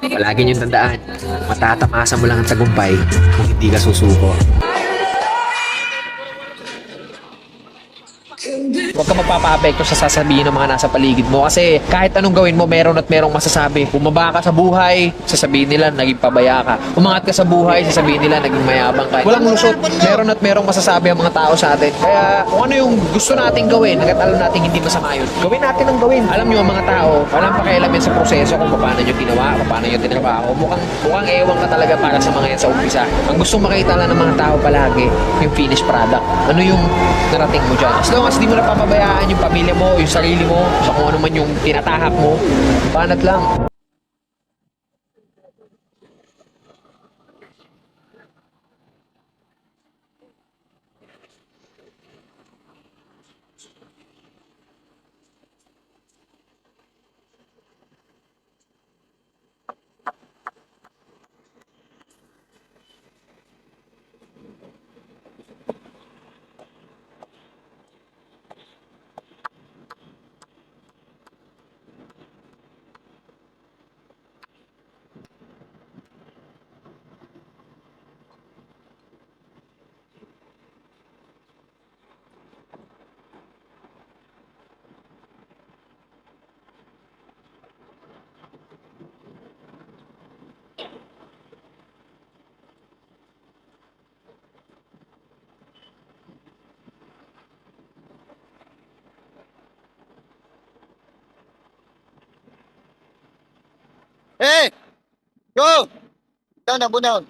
Palagi niyong tandaan, matatamasa mo lang ang tagumpay kung hindi ka susuko. Huwag ka magpapa-apekto sa sasabihin ng mga nasa paligid mo kasi kahit anong gawin mo, meron at merong masasabi. Bumaba ka sa buhay, sasabihin nila naging pabaya ka. Umangat ka sa buhay, sasabihin nila naging mayabang ka. Walang lusot. Meron at merong masasabi ang mga tao sa atin. Kaya kung ano yung gusto nating gawin, hanggat alam natin hindi masama yun, gawin natin ang gawin. Alam nyo, ang mga tao, walang pakialaman sa proseso kung paano nyo ginawa, paano nyo tinrabaho. Mukhang ewan ka talaga para sa mga yan sa umpisa. Ang gustong makita lang ng mga tao palagi, yung finished product. Ano yung narating mo dyan. As long as di mo napapabayaan yung pamilya mo, yung sarili mo, sa kung ano man yung tinatahak mo, banat lang. Hey! Go! Down, abunaw.